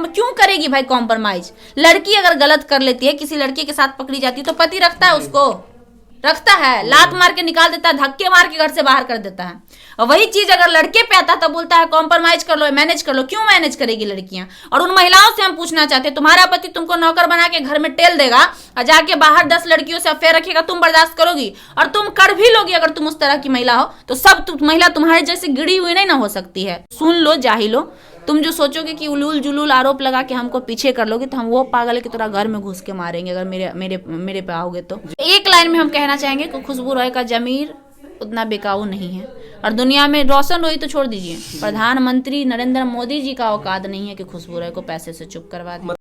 क्यों करेगी भाई कॉम्प्रोमाइज? लड़की अगर गलत कर लेती है, किसी लड़के के साथ पकड़ी जाती है तो पति रखता है उसको, रखता है, लात मार के निकाल देता है, धक्के मार के घर से बाहर कर देता है। और वही चीज अगर लड़के पे आता तो बोलता है कॉम्प्रोमाइज कर लो, मैनेज कर लो। क्यों मैनेज करेगी लड़कियां? और उन महिलाओं से हम पूछना चाहते हैं, तुम्हारा पति तुमको नौकर बना के घर में टेल देगा और जाके बाहर 10 लड़कियों से अफेयर रखेगा, तुम बर्दाश्त करोगी? और तुम कर भी लोगी अगर तुम उस तरह की महिला हो तो सब महिला तुम्हारे जैसे गिड़ी हुई नहीं ना हो सकती है। सुन लो जाहिलो, तुम जो सोचोगे कि उलूल जुलूल आरोप लगा के हमको पीछे कर लोगे तो हम वो पागल की तरह घर में घुस के मारेंगे अगर मेरे पे आओगे तो। एक लाइन में हम कहना चाहेंगे कि खुशबू रॉय का जमीर उतना बेकाबू नहीं है। और दुनिया में रोशन रोही तो छोड़ दीजिए, प्रधानमंत्री नरेंद्र मोदी जी का औकात नहीं है कि खुशबू रॉय को पैसे से चुप करवा दें।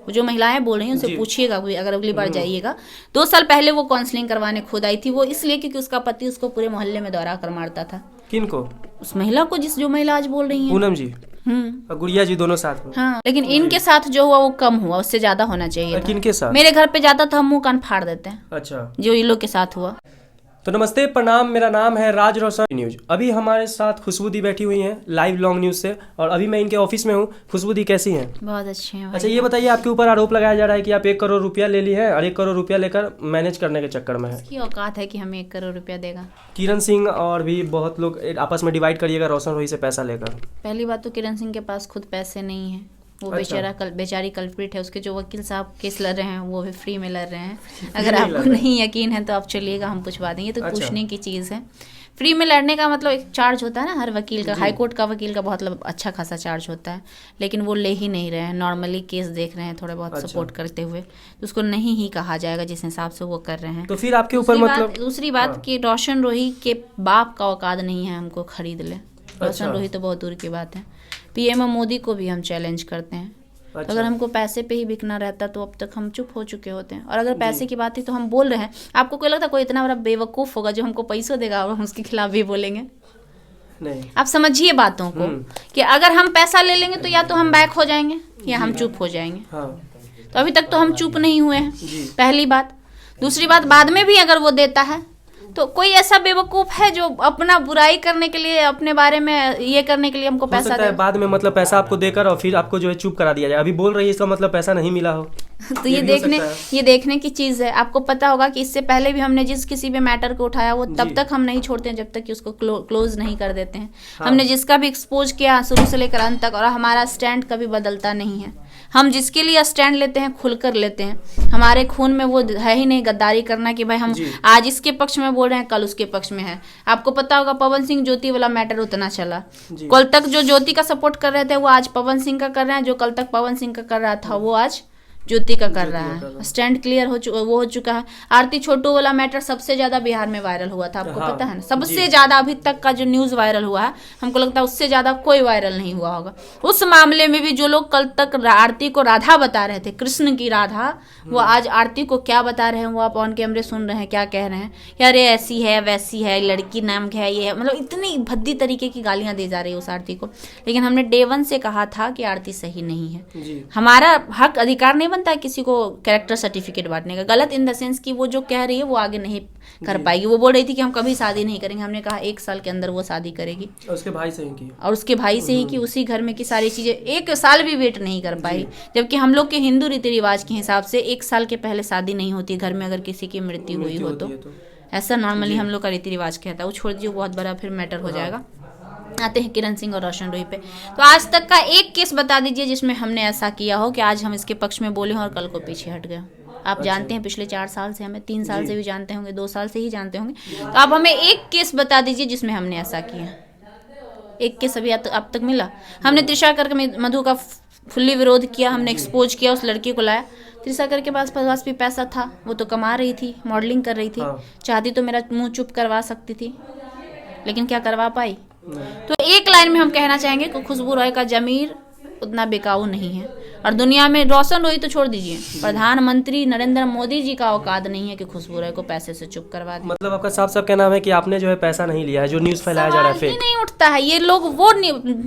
जो महिलाएं बोल रही हैं उनसे पूछिएगा, अगर अगली बार जाइएगा। 2 साल पहले वो काउंसलिंग करवाने खुद आई थी, वो इसलिए क्योंकि उसका पति उसको पूरे मोहल्ले में दौरा कर मारता था। किनको? उस महिला को, जो महिला आज बोल रही है, पूनम जी और गुड़िया जी दोनों साथ में। हाँ, लेकिन इनके साथ जो हुआ वो कम हुआ, उससे ज्यादा होना चाहिए था। किनके साथ? मेरे घर पे जाता तो हम मुंह कान फाड़ देते हैं। अच्छा, जो इन लोग के साथ हुआ। तो नमस्ते, प्रणाम, मेरा नाम है राज रोशन न्यूज। अभी हमारे साथ खुशबू दी बैठी हुई हैं लाइव लॉन्ग न्यूज से, और अभी मैं इनके ऑफिस में हूँ। खुशबू दी कैसी हैं? बहुत अच्छे हैं। अच्छा, ये बताइए, आपके ऊपर आरोप लगाया जा रहा है कि आप 1 करोड़ रुपया ले ली है और 1 करोड़ रुपया लेकर मैनेज करने के चक्कर में है। इसकी औकात है कि हमें 1 करोड़ रुपया देगा? किरण सिंह और भी बहुत लोग आपस में डिवाइड करिएगा रोशन रोही से पैसा लेकर। पहली बात तो किरण सिंह के पास खुद पैसे नहीं है, वो बेचारी कल्प्रिट है। उसके जो वकील साहब केस लड़ रहे हैं वो भी फ्री में लड़ रहे हैं। अगर आपको नहीं यकीन है तो आप चलिएगा, हम पूछवा देंगे। तो पूछने की चीज़ है। फ्री में लड़ने का मतलब एक चार्ज होता है ना हर वकील का। हाई कोर्ट का वकील का बहुत अच्छा खासा चार्ज होता है, लेकिन वो ले ही नहीं रहे हैं। नॉर्मली केस देख रहे हैं, थोड़े बहुत सपोर्ट करते हुए, तो उसको नहीं ही कहा जाएगा जिस हिसाब से वो कर रहे हैं। तो फिर आपके ऊपर मतलब दूसरी बात कि रोशन रोही के बाप का औकात नहीं है हमको खरीद ले। रोशन रोही तो बहुत दूर की बात है। पीएम मोदी को भी हम चैलेंज करते हैं। तो अगर हमको पैसे पे ही बिकना रहता तो अब तक हम चुप हो चुके होते हैं। और अगर पैसे की बात थी तो हम बोल रहे हैं। आपको कोई लगता है कोई इतना बड़ा बेवकूफ़ होगा जो हमको पैसों देगा और हम उसके खिलाफ भी बोलेंगे? नहीं। आप समझिए बातों को कि अगर हम पैसा ले लेंगे तो या तो हम बैक हो जाएंगे या हम चुप हो जाएंगे। तो अभी तक तो हम चुप नहीं हुए हैं, पहली बात। दूसरी बात, बाद में भी अगर वो देता है तो कोई ऐसा बेवकूफ है जो अपना बुराई करने के लिए, अपने बारे में ये करने के लिए हमको पैसा दे। बाद में मतलब पैसा आपको देकर और फिर आपको जो है चुप करा दिया जाए। अभी बोल रही है इसका मतलब पैसा नहीं मिला हो। तो ये देखने की चीज है। आपको पता होगा कि इससे पहले भी हमने जिस किसी भी मैटर को उठाया वो तब तक हम नहीं छोड़ते हैं जब तक कि उसको क्लोज नहीं कर देते हैं। हमने जिसका भी एक्सपोज किया शुरू से लेकर अंत तक, और हमारा स्टैंड कभी बदलता नहीं है। हम जिसके लिए स्टैंड लेते हैं खुलकर लेते हैं। हमारे खून में वो है ही नहीं गद्दारी करना कि भाई हम आज इसके पक्ष में बोल रहे हैं कल उसके पक्ष में है। आपको पता होगा पवन सिंह ज्योति वाला मैटर उतना चला। कल तक जो ज्योति का सपोर्ट कर रहे थे वो आज पवन सिंह का कर रहे हैं, जो कल तक पवन सिंह का कर रहा था वो आज ज्योति का कर रहा है। स्टैंड क्लियर हो चुका है। आरती छोटू वाला मैटर सबसे ज्यादा बिहार में वायरल हुआ था, आपको पता है ना? सबसे ज्यादा अभी तक का जो न्यूज वायरल हुआ है, हमको लगता है उससे ज्यादा कोई वायरल नहीं हुआ होगा। उस मामले में भी जो लोग कल तक आरती को राधा बता रहे थे, कृष्ण की राधा, वो आज आरती को क्या बता रहे हैं? वो आप ऑन कैमरे सुन रहे हैं क्या कह रहे हैं? यार ये ऐसी है वैसी है, लड़की नाम है, ये है, मतलब इतनी भद्दी तरीके की गालियां दी जा रही है उस आरती को। लेकिन हमने डे 1 से कहा था कि आरती सही नहीं है। हमारा हक अधिकार नहीं बनता है किसी को कैरेक्टर सर्टिफिकेट बांटने का। गलत इन द सेंस कि वो जो कह रही है वो आगे नहीं कर पाएगी। वो बोल रही थी कि हम कभी शादी नहीं करेंगे। हमने कहा 1 साल के अंदर वो शादी करेगी, और उसके भाई से ही की, उसी घर में की सारी चीजें। 1 साल भी वेट नहीं कर पाई, जबकि हम लोग के हिंदू रीति रिवाज के हिसाब से 1 साल के पहले शादी नहीं होती घर में अगर किसी की मृत्यु हुई हो तो। ऐसा नॉर्मली हम लोग का रीति रिवाज कहता है। वो छोड़ दीजिए, बहुत बड़ा फिर मैटर हो जाएगा। आते हैं किरण सिंह और रोशन रोही पे। तो आज तक का एक केस बता दीजिए जिसमें हमने ऐसा किया हो कि आज हम इसके पक्ष में बोले हों और कल को पीछे हट गए। आप जानते हैं पिछले 4 साल से, हमें 3 साल से भी जानते होंगे, 2 साल से ही जानते होंगे। तो आप हमें एक केस बता दीजिए जिसमें हमने ऐसा किया। एक केस अभी अब तक मिला? हमने त्रिशा करके मधु का फुल्ली विरोध किया, हमने एक्सपोज किया, उस लड़की को लाया। त्रिशा करके पास भी पैसा था, वो तो कमा रही थी, मॉडलिंग कर रही थी। चाहती तो मेरा मुंह चुप करवा सकती थी, लेकिन क्या करवा पाई? तो एक लाइन में हम कहना चाहेंगे कि खुशबू रॉय का जमीर उतना बेकाबू नहीं है। और दुनिया में रोशन रोही तो छोड़ दीजिए, प्रधानमंत्री नरेंद्र मोदी जी का औकात नहीं है कि खुशबू रॉय को पैसे से चुप करवा दें। मतलब आपका साफ कहना है कि आपने जो है पैसा नहीं लिया है, जो न्यूज फैलाया जा रहा है फेक। नहीं उठता है। ये लोग वो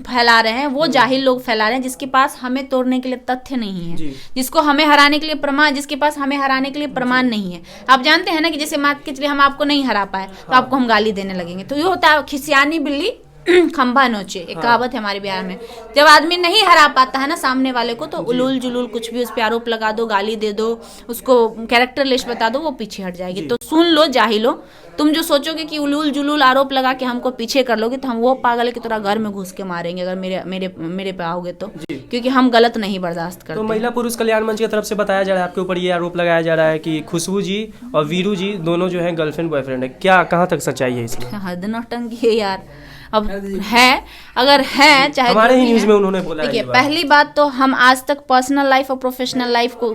फैला रहे हैं, वो जाहिल लोग फैला रहे हैं जिसके पास हमें तोड़ने के लिए तथ्य नहीं है, जिसको हमें हराने के लिए प्रमाण, जिसके पास हमें हराने के लिए प्रमाण नहीं है। आप जानते हैं ना कि जैसे मान के चलिए हम आपको नहीं हरा पाए तो आपको हम गाली देने लगेंगे, तो ये होता है खिसियानी बिल्ली खंभा नोचे, एक कहावत है हमारे बिहार में। जब आदमी नहीं हरा पाता है ना सामने वाले को, तो उलूल जुलूल कुछ भी उस पे आरोप लगा दो, गाली दे दो, उसको कैरेक्टर लिस्ट बता दो, वो पीछे हट जाएगी। तो सुन लो जाहिलो, तुम जो सोचोगे कि उलूल जुलूल आरोप लगा के हमको पीछे कर लोगे, तो हम वो पागल की तरह घर में घुस के मारेंगे अगर मेरे मेरे मेरे पे आओगे तो, क्योंकि हम गलत नहीं बर्दाश्त करते। तो महिला पुरुष कल्याण मंच की तरफ से बताया जा रहा है, आपके ऊपर ये आरोप लगाया जा रहा है कि खुशबू जी और वीरू जी दोनों जो है गर्लफ्रेंड बॉयफ्रेंड है, क्या कहाँ तक सच्चाई है इसमें? हद नौटंकी है यार। अब है, अगर है, चाहे हमारे ही न्यूज में उन्होंने बोला है। देखिए, पहली बात तो हम आज तक पर्सनल लाइफ और प्रोफेशनल लाइफ को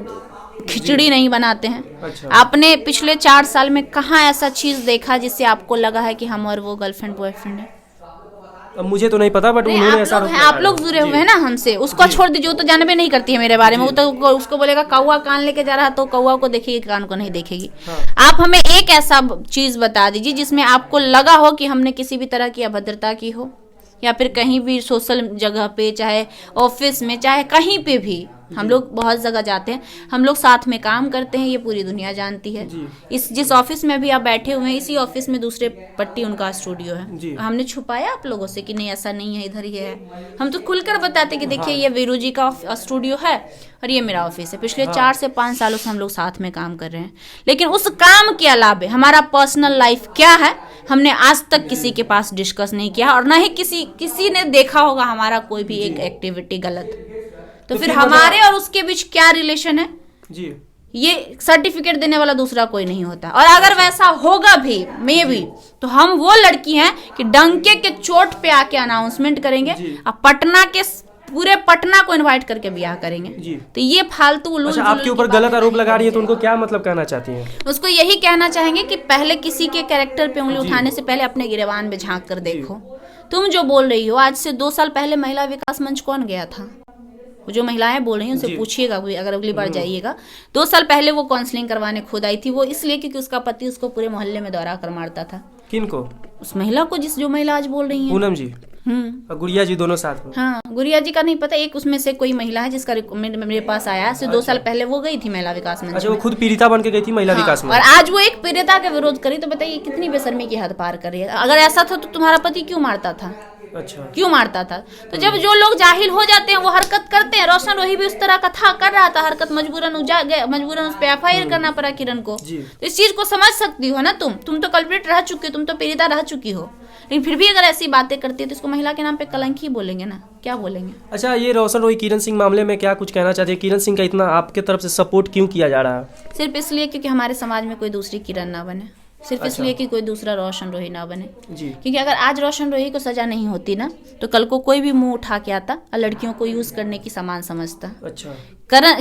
खिचड़ी नहीं बनाते हैं। अच्छा। आपने पिछले 4 साल में कहाँ ऐसा चीज देखा जिससे आपको लगा है कि हम और वो गर्लफ्रेंड बॉयफ्रेंड है? अब मुझे तो नहीं पता, बट उन्होंने ऐसा आप लोग जुड़े हुए हैं ना हमसे, उसको छोड़ दीजिए, वो तो जानबे नहीं करती है मेरे बारे में। वो तो उसको बोलेगा कौवा कान लेके जा रहा, तो कौवा को देखेगी, कान को नहीं देखेगी। आप हमें एक ऐसा चीज बता दीजिए जिसमें आपको लगा हो कि हमने किसी भी तरह की अभद्रता की हो, या फिर कहीं भी सोशल जगह पे, चाहे ऑफिस में, चाहे कहीं पे भी। हम लोग बहुत जगह जाते हैं, हम लोग साथ में काम करते हैं, ये पूरी दुनिया जानती है। इस जिस ऑफिस में भी आप बैठे हुए हैं, इसी ऑफिस में दूसरे पट्टी उनका स्टूडियो है। हमने छुपाया आप लोगों से कि नहीं ऐसा नहीं है, इधर ही है। हम तो खुलकर बताते कि देखिए ये वीरू जी का स्टूडियो है और ये मेरा ऑफिस है। पिछले 4 से 5 सालों से हम लोग साथ में काम कर रहे हैं, लेकिन उस काम के अलावा हमारा पर्सनल लाइफ क्या है हमने आज तक किसी के पास डिस्कस नहीं किया, और ना ही किसी ने देखा होगा हमारा कोई भी एक एक्टिविटी गलत। तो फिर हमारे और उसके बीच क्या रिलेशन है जी? ये सर्टिफिकेट देने वाला दूसरा कोई नहीं होता। और अगर वैसा होगा भी, मे भी, तो हम वो लड़की हैं कि डंके के चोट पे आके अनाउंसमेंट करेंगे और पटना के पूरे पटना को इनवाइट करके ब्याह करेंगे जी। तो ये फालतू उलूल अच्छा, आपके ऊपर गलत आरोप लगा रही है, तो उनको क्या मतलब कहना चाहती हैं? उसको यही कहना चाहेंगे कि पहले किसी के कैरेक्टर पे उंगली उठाने से पहले अपने गिरेबान में झांक कर देखो। तुम जो बोल रही हो, आज से 2 साल पहले महिला विकास मंच कौन गया था? जो महिलाएं बोल रही हैं उनसे पूछिएगा, अगर अगली बार जाइएगा। 2 साल पहले वो काउंसलिंग करवाने खुद आई थी। वो इसलिए क्योंकि उसका पति उसको पूरे मोहल्ले में दौरा कर मारता था। किनको? उस महिला को, जो महिला आज बोल रही है, पूनम जी और गुड़िया जी दोनों साथ में। हाँ, गुड़िया जी का नहीं पता, एक उसमें से कोई महिला है जिसका रिकमेंड मेरे पास आया से 2 साल पहले वो गई थी महिला विकास मंच। अच्छा, वो खुद पीड़िता बन के गई थी महिला विकास में, और आज वो एक पीड़िता का विरोध करी, तो बताइए कितनी बेशर्मी की हद पार कर रही है। अगर ऐसा था तो तुम्हारा पति क्यों मारता था? अच्छा, क्यों मारता था? तो जब जो लोग जाहिल हो जाते हैं वो हरकत करते हैं। रोशन रोही भी उस तरह का था, कर रहा था हरकत, मजबूरन उस पे FIR करना पड़ा किरण को। तो इस चीज को समझ सकती हो ना तुम तो कल्प्रिट रह चुकी हो, तुम तो पीड़िता रह चुकी हो, लेकिन फिर भी अगर ऐसी बातें करती है तो इसको महिला के नाम पे कलंक ही बोलेंगे ना, क्या बोलेंगे? अच्छा, ये रोशन रोही किरण सिंह मामले में क्या कुछ कहना चाहते हैं? किरण सिंह का इतना आपके तरफ से सपोर्ट क्यों किया जा रहा है? सिर्फ इसलिए क्योंकि हमारे समाज में कोई दूसरी किरण ना बने, सिर्फ इसलिए कि कोई दूसरा रोशन रोही ना बने जी। क्योंकि अगर आज रोशन रोही को सजा नहीं होती ना, तो कल को कोई भी मुंह उठा के आता और लड़कियों को यूज करने की सामान समझता। अच्छा,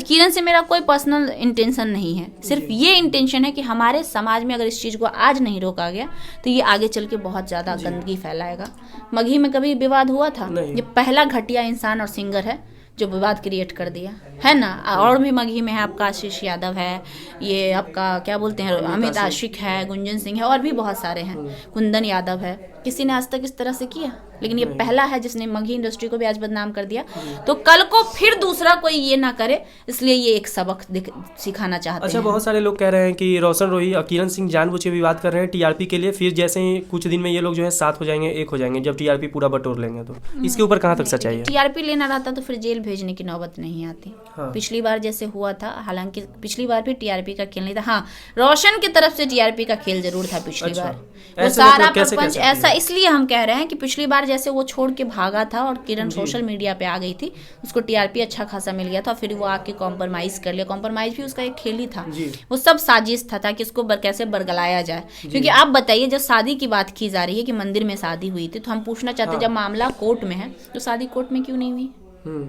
किरण से मेरा कोई पर्सनल इंटेंशन नहीं है, सिर्फ ये इंटेंशन है कि हमारे समाज में अगर इस चीज को आज नहीं रोका गया तो ये आगे चल के बहुत ज्यादा गंदगी फैलाएगा। मगही में कभी विवाद हुआ था? ये पहला घटिया इंसान और सिंगर है जो विवाद क्रिएट कर दिया है ना। और भी मगही में है आपका आशीष यादव है, ये आपका क्या बोलते हैं अमित आशिक है, गुंजन सिंह है, और भी बहुत सारे हैं, कुंदन यादव है। किसी ने आज तक इस तरह से किया? लेकिन ये पहला है जिसने मगही इंडस्ट्री को भी आज बदनाम कर दिया। तो कल को फिर दूसरा कोई ये ना करे, इसलिए ये एक सबक सिखाना चाहते हैं। अच्छा, बहुत सारे लोग कह रहे हैं कि रोशन रोही और किरण सिंह जानबूझ के विवाद कर रहे हैं TRP के लिए, फिर जैसे ही कुछ दिन में ये लोग जो है साथ हो जाएंगे, एक हो जाएंगे जब TRP पूरा बटोर लेंगे। तो इसके ऊपर कहाँ तक सच्चाई है? TRP लेना रहता तो फिर जेल भेजने की नौबत नहीं आती। हाँ। पिछली बार जैसे हुआ था, हालांकि पिछली बार भी TRP का खेल नहीं था। हाँ, रोशन की तरफ से TRP का खेल जरूर था पिछली बार। वो सारा प्रपंच ऐसा इसलिए हम कह रहे हैं कि पिछली बार जैसे वो छोड़ के भागा था और किरण सोशल मीडिया पे आ गई थी, उसको TRP अच्छा खासा मिल गया था, फिर वो आके कॉम्प्रोमाइज कर लिया। कॉम्प्रोमाइज भी उसका एक खेल ही था, वो सब साजिश था ताकि उसको कैसे बरगलाया जाए। क्योंकि आप बताइए, जब शादी की बात की जा रही है कि मंदिर में शादी हुई थी, तो हम पूछना चाहते जब मामला कोर्ट में है तो शादी कोर्ट में क्यों नहीं हुई?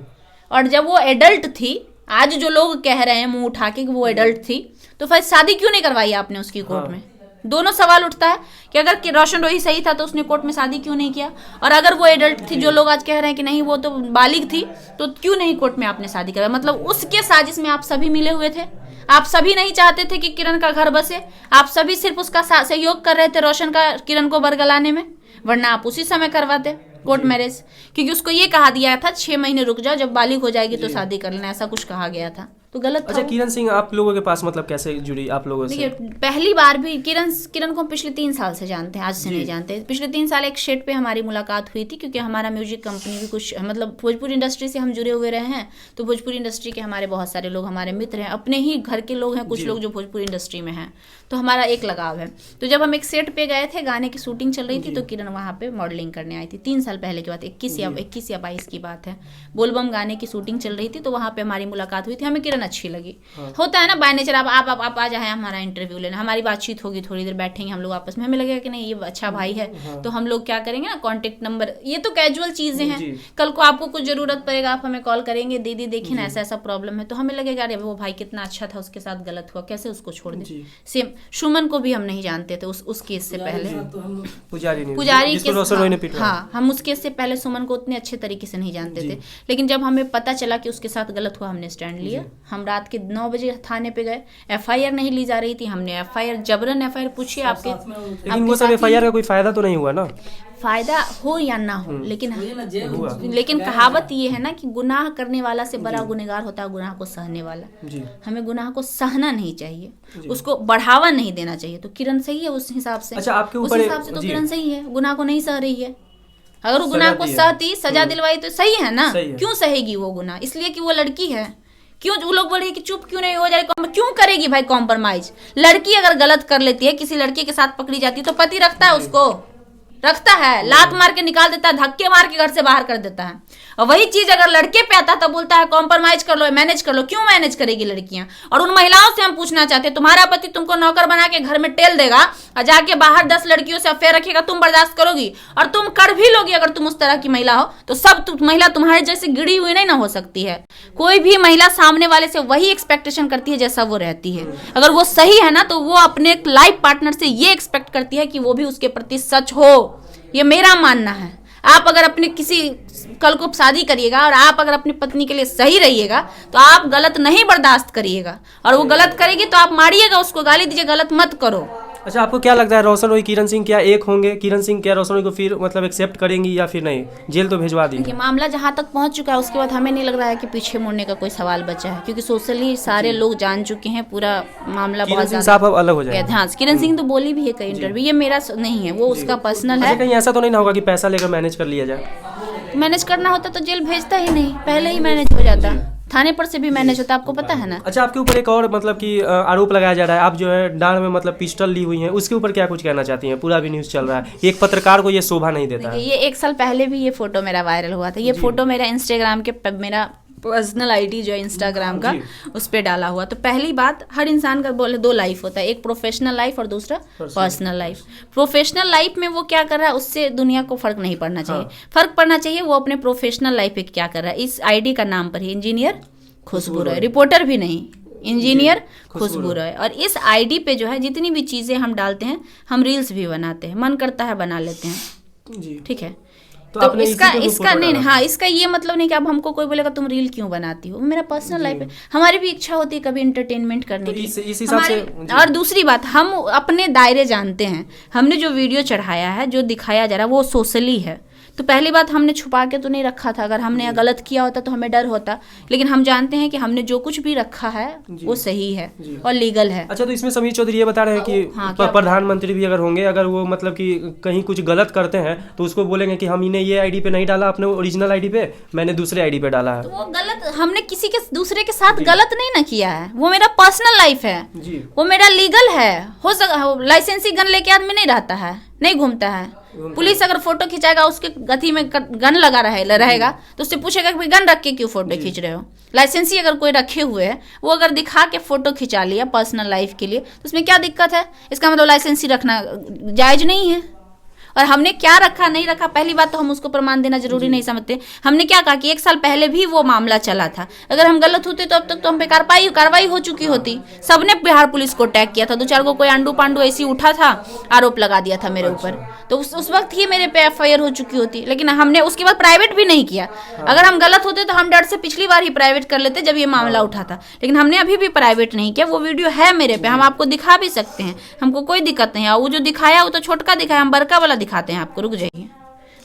और जब वो एडल्ट थी, आज जो लोग कह रहे हैं मुंह उठा के कि वो एडल्ट थी, तो फिर शादी क्यों नहीं करवाई आपने उसकी कोर्ट में? दोनों सवाल उठता है कि अगर रोशन रोही सही था तो उसने कोर्ट में शादी क्यों नहीं किया, और अगर वो एडल्ट थी, जो लोग आज कह रहे हैं कि नहीं वो तो बालिग थी, तो क्यों नहीं कोर्ट में आपने शादी करवाई? मतलब उसके साजिश में आप सभी मिले हुए थे। आप सभी नहीं चाहते थे कि किरण का घर बसे, आप सभी सिर्फ उसका सहयोग कर रहे थे रोशन का किरण को बरगलाने में, वरना आप उसी समय करवाते कोर्ट मैरिज। क्योंकि उसको ये कहा दिया था 6 महीने रुक जाओ, जब बालिग हो जाएगी तो शादी कर लेना, ऐसा कुछ कहा गया था। तो गलत था। अच्छा, किरण सिंह आप लोगों के पास मतलब कैसे जुड़ी आप लोगों से? देखिए, पहली बार भी किरण को पिछले 3 साल से जानते हैं, आज से नहीं जानते। पिछले 3 साल एक सेट पे हमारी मुलाकात हुई थी, क्योंकि हमारा म्यूजिक कंपनी भी कुछ मतलब भोजपुरी इंडस्ट्री से हम जुड़े हुए रहे हैं, तो भोजपुरी इंडस्ट्री के हमारे बहुत सारे लोग हमारे मित्र हैं, अपने ही घर के लोग हैं, कुछ लोग जो भोजपुरी इंडस्ट्री में हैं, तो हमारा एक लगाव है। तो जब हम एक सेट पे गए थे, गाने की शूटिंग चल रही थी, तो किरण वहाँ पे मॉडलिंग करने आई थी। 3 साल पहले की बात, 21 या 22 की बात है। बोलबम गाने की शूटिंग चल रही थी, तो वहाँ पे हमारी मुलाकात हुई थी। हमें किरण अच्छी लगी। होता है ना बाय नेचर, आप आ जाए हमारा इंटरव्यू लेना, हमारी बातचीत होगी, थोड़ी देर बैठेंगे हम लोग आपस में, हमें लगेगा कि नहीं ये अच्छा भाई है, तो हम लोग क्या करेंगे ना, कॉन्टेक्ट नंबर, ये तो कैजुअल चीजें हैं। कल को आपको कुछ जरूरत पड़ेगा, आप हमें कॉल करेंगे, दीदी देखिए ना ऐसा ऐसा प्रॉब्लम है, तो हमें लगेगा अरे वो भाई कितना अच्छा था, उसके साथ गलत हुआ, कैसे उसको छोड़ दें। सेम सुमन को भी हम नहीं जानते थे उस केस से पहले, पुजारी के, हाँ, हम उस केस से पहले सुमन को उतने अच्छे तरीके से नहीं जानते थे, लेकिन जब हमें पता चला कि उसके साथ गलत हुआ, हमने स्टैंड लिया। हम रात के 9 बजे थाने पे गए, FIR नहीं ली जा रही थी, हमने FIR जबरन FIR पूछी आपके, लेकिन वो सब FIR का कोई फायदा तो नहीं हुआ ना? फायदा हो या ना हो, लेकिन कहावत ये है ना कि गुनाह करने वाला से बड़ा गुनहगार होता है गुनाह को सहने वाला। हमें गुनाह को सहना नहीं चाहिए, उसको बढ़ावा नहीं देना चाहिए। तो किरण सही है उस हिसाब से। अच्छा, आपके उस हिसाब से तो किरण सही है, गुनाह को नहीं सह रही है। अगर वो गुनाह को सहती, सजा दिलवाई, तो सही है ना। क्यों सहेगी वो गुनाह? इसलिए कि वो लड़की है। क्यों वो लोग बोले कि चुप क्यों नहीं हो जाए, क्यों करेगी भाई कॉम्प्रोमाइज? लड़की अगर गलत कर लेती है, किसी लड़के के साथ पकड़ी जाती है, तो पति रखता है उसको, रखता है, लात मार के निकाल देता है, धक्के मार के घर से बाहर कर देता है। और वही चीज अगर लड़के पे आता तो बोलता है कॉम्प्रोमाइज कर लो, मैनेज कर लो। क्यों मैनेज करेगी लड़कियां? और उन महिलाओं से हम पूछना चाहते हैं, तुम्हारा पति तुमको नौकर बना के घर में टेल देगा और जाके बाहर 10 लड़कियों से अफेयर रखेगा, तुम बर्दाश्त करोगी? और तुम कर भी लोगी अगर तुम उस तरह की महिला हो, तो सब महिला तुम्हारे जैसे गिड़ी हुई नहीं ना हो सकती है। कोई भी महिला सामने वाले से वही एक्सपेक्टेशन करती है जैसा वो रहती है। अगर वो सही है ना, तो वो अपने लाइफ पार्टनर से ये एक्सपेक्ट करती है कि वो भी उसके प्रति सच हो। ये मेरा मानना है। आप अगर अपने किसी कल को शादी करिएगा और आप अगर अपनी पत्नी के लिए सही रहिएगा, तो आप गलत नहीं बर्दाश्त करिएगा, और वो गलत करेगी तो आप मारिएगा उसको, गाली दीजिए, गलत मत करो। अच्छा, आपको क्या लगता है रोशन रोई किरण सिंह क्या एक होंगे? किरण सिंह क्या रोशन रोई को फिर मतलब एक्सेप्ट करेंगी या फिर नहीं? जेल तो भिजवा दी। मामला जहाँ तक पहुँच चुका है, उसके बाद हमें नहीं लग रहा है कि पीछे मुड़ने का कोई सवाल बचा है, क्योंकि सोशली सारे लोग जान चुके हैं, पूरा मामला बहुत ज्यादा अलग हो जाएगा। हाँ, किरण सिंह तो बोली भी है कई इंटरव्यू, ये मेरा नहीं है, वो उसका पर्सनल है। कहीं ऐसा तो नहीं ना होगा कि पैसा लेकर मैनेज कर लिया जाए? मैनेज करना होता तो जेल भेजता ही नहीं, पहले ही मैनेज हो जाता। थाने पर से भी मैनेज होता, आपको पता है ना। अच्छा, आपके ऊपर एक और मतलब कि आरोप लगाया जा रहा है, आप जो है डांड में मतलब पिस्टल ली हुई हैं, उसके ऊपर क्या कुछ कहना चाहती हैं? पूरा भी न्यूज़ चल रहा है, एक पत्रकार को ये शोभा नहीं देता है। ये 1 साल पहले भी ये फोटो मेरा वायरल हुआ था। ये फोटो मेरा इंस्टाग्राम के मेरा पर्सनल ID जो है इंस्टाग्राम का, उस पर डाला हुआ। तो पहली बात, हर इंसान का बोले 2 लाइफ होता है, एक प्रोफेशनल लाइफ और दूसरा पर्सनल लाइफ। प्रोफेशनल लाइफ में वो क्या कर रहा है, उससे दुनिया को फर्क नहीं पड़ना चाहिए। फर्क पड़ना चाहिए वो अपने प्रोफेशनल लाइफ पे क्या कर रहा है। इस ID का नाम पर ही इंजीनियर खुशबू रॉय, रिपोर्टर भी नहीं, इंजीनियर खुशबू रॉय। और इस ID पे जो है जितनी भी चीज़ें हम डालते हैं, हम रील्स भी बनाते हैं, मन करता है बना लेते हैं, ठीक है। तो इसका नहीं, हाँ, इसका ये मतलब नहीं कि अब हमको कोई बोलेगा तुम रील क्यों बनाती हो, मेरा पर्सनल लाइफ है। हमारी भी इच्छा होती है कभी एंटरटेनमेंट करने की, इस हिसाब से। और दूसरी बात, हम अपने दायरे जानते हैं। हमने जो वीडियो चढ़ाया है, जो दिखाया जा रहा है, वो सोशली है। तो पहली बात, हमने छुपा के तो नहीं रखा था। अगर हमने गलत किया होता तो हमें डर होता, लेकिन हम जानते हैं कि हमने जो कुछ भी रखा है वो सही है और लीगल है। अच्छा, तो इसमें समीर चौधरी ये बता रहे हैं कि प्रधानमंत्री भी अगर होंगे, अगर वो मतलब कि कहीं कुछ गलत करते हैं तो उसको बोलेंगे कि हम इन्हें ये ID पे नहीं डाला, अपने ओरिजिनल ID पे, मैंने दूसरे ID पे डाला है। तो वो गलत, हमने किसी के दूसरे के साथ गलत नहीं ना किया है, वो मेरा पर्सनल लाइफ है, वो मेरा लीगल है। लाइसेंसी गन लेके आदमी नहीं रहता है, नहीं घूमता है। पुलिस अगर फोटो खिंचाएगा, उसके गति में गन लगा रहेगा, तो उससे पूछेगा कि गन रख के क्यों फोटो खींच रहे हो। लाइसेंसी अगर कोई रखे हुए है, वो अगर दिखा के फोटो खिंचा लिया पर्सनल लाइफ के लिए, तो उसमें क्या दिक्कत है? इसका मतलब लाइसेंसी रखना जायज नहीं है। और हमने क्या रखा नहीं रखा, पहली बात तो हम उसको प्रमाण देना जरूरी नहीं समझते। हमने क्या कहा कि 1 साल पहले भी वो मामला चला था, अगर हम गलत होते तो अब तक तो हम पे कार्रवाई हो चुकी होती। सबने बिहार पुलिस को टैग किया था, 2-4 को कोई अंडू पांडू ऐसी उठा था, आरोप लगा दिया था मेरे ऊपर, तो उस वक्त ही मेरे पे FIR हो चुकी होती। लेकिन हमने उसके बाद प्राइवेट भी नहीं किया। अगर हम गलत होते तो हम डर से पिछली बार ही प्राइवेट कर लेते जब ये मामला उठा था, लेकिन हमने अभी भी प्राइवेट नहीं किया। वो वीडियो है मेरे पे, हम आपको दिखा भी सकते हैं, हमको कोई दिक्कत नहीं है। वो जो दिखाया वो तो छोटका दिखाया, हम बड़का वाला दिखाते हैं आपको, रुक जाइए।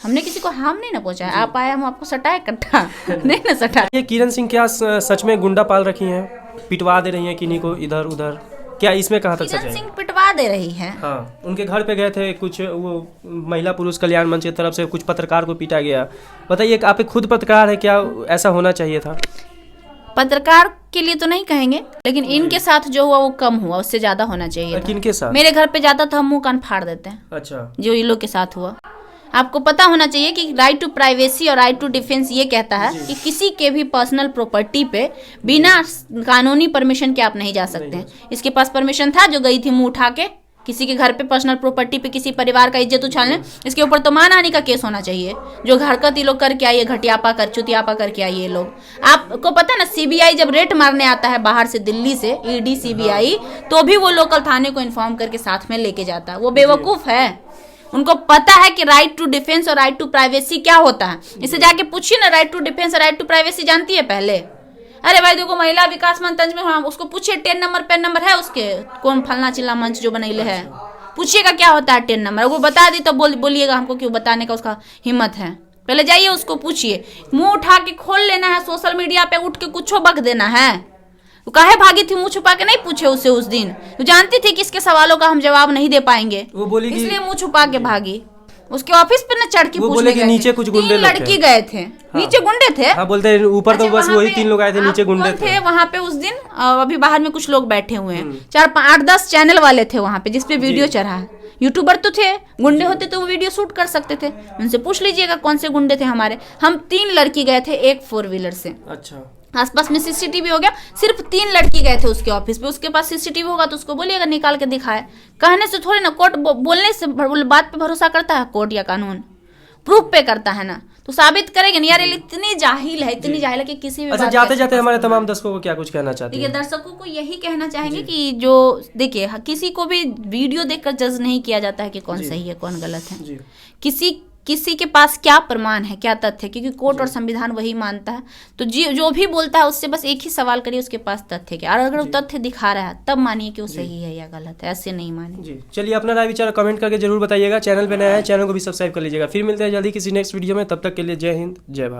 हमने किसी को हार्म नहीं ना पहुंचाया, आप आए हम आपको सटाए कट्ठा नहीं ना सटाए। ये किरण सिंह क्या सच में गुंडा पाल रखी हैं? पिटवा दे रही हैं किन्हीं को इधर उधर, क्या इसमें कहाँ तक सच किरण है? सिंह पिटवा दे रही है। हाँ, उनके घर पे गए थे कुछ, वो महिला पुरुष कल्याण मंच की तरफ से कुछ पत्रकार को पीटा गया। बताइए, आप एक खुद पत्रकार है, क्या ऐसा होना चाहिए था? पत्रकार के लिए तो नहीं कहेंगे, लेकिन इनके साथ जो हुआ वो कम हुआ, उससे ज्यादा होना चाहिए था। किनके साथ? मेरे घर पे जाता था, मुंह कान फाड़ देते हैं। अच्छा, जो ये लोग के साथ हुआ। आपको पता होना चाहिए कि राइट टू प्राइवेसी और राइट टू डिफेंस ये कहता है कि किसी के भी पर्सनल प्रॉपर्टी पे बिना कानूनी परमिशन के आप नहीं जा सकते हैं। इसके पास परमिशन था, जो गई थी मुंह उठा के किसी के घर पे पर्सनल प्रॉपर्टी पे किसी परिवार का इज्जत उछालने। इसके ऊपर तो मानहानि का केस होना चाहिए। जो हरकत ये लोग करके आई है, घटियापा कर चुतियापा करके आई है ये लोग। आपको पता ना, सीबीआई जब रेड मारने आता है बाहर से, दिल्ली से ईडी सीबीआई, तो भी वो लोकल थाने को इन्फॉर्म करके साथ में लेके जाता है। वो बेवकूफ है, उनको पता है कि राइट टू डिफेंस और राइट टू प्राइवेसी क्या होता है। इसे जाके पूछिए ना, राइट टू डिफेंस और राइट टू प्राइवेसी जानती है पहले? अरे भाई देखो, महिला विकास मंच में, हाँ, उसको पूछिए 10 नंबर पेन नंबर है उसके, कौन फलना चिल्ला मंच जो बनैले है, पूछिएगा क्या होता है 10 नंबर। वो बता दी तो बोलिएगा हमको क्यों बताने का उसका हिम्मत है। पहले जाइए उसको पूछिए। मुंह उठा के खोल लेना है, सोशल मीडिया पे उठ के कुछ बक देना है। तो काहे भागी थी? मुंह छुपा के नहीं पूछे उससे उस दिन? तो जानती थी कि इसके सवालों का हम जवाब नहीं दे पाएंगे, वो बोली इसलिए मुंह छुपा के भागी। उसके ऑफिस पे न चढ़ के पूछने गए, नीचे कुछ गुंडे लोग थे। लड़की गए थे। हाँ। नीचे गुंडे थे? हाँ, बोलते हैं ऊपर तो बस वही 3 लोग आए थे, नीचे गुंडे थे वहाँ पे उस दिन। अभी बाहर में कुछ लोग बैठे हुए हैं, 4-5-8-10 चैनल वाले थे वहाँ पे, जिसपे वीडियो चढ़ा है। यूट्यूबर तो थे, गुंडे होते तो वो वीडियो शूट कर सकते थे। उनसे पूछ लीजिएगा कौन से गुंडे थे हमारे। हम 3 लड़की गए थे, एक 4 व्हीलर से। अच्छा, आसपास में सीसीटीवी हो गया, सिर्फ 3 लड़की गए थे उसके ऑफिस पे। उसके पास सीसीटीवी होगा तो उसको बोलिएगा निकाल के दिखाए। कहने से थोड़ी ना कोर्ट, बोलने से बात पे भरोसा करता है कोर्ट या कानून, प्रूफ पे करता है ना, तो साबित करेंगे नहीं। यार इतनी जाहिल है, इतनी जाहिल है कि किसी भी। अच्छा, जाते जाते हमारे तमाम दर्शकों को क्या कुछ कहना चाहते हैं? देखिए, दर्शकों को यही कहना चाहेंगे कि जो देखिए, किसी को भी वीडियो देखकर जज नहीं किया जाता है कि कौन सही है कौन गलत है। किसी के पास क्या प्रमाण है, क्या तथ्य है, क्योंकि कोर्ट और संविधान वही मानता है। तो जो भी बोलता है उससे बस एक ही सवाल करिए, उसके पास तथ्य क्या, और अगर वो तथ्य दिखा रहा है तब मानिए कि वो सही है या गलत है, ऐसे नहीं मानिए। जी, चलिए, अपना राय विचार कमेंट करके जरूर बताइएगा। चैनल पे नया है, चैनल को भी सब्सक्राइब कर लीजिएगा। फिर मिलते हैं जल्दी किसी नेक्स्ट वीडियो में, तब तक के लिए जय हिंद, जय भारत।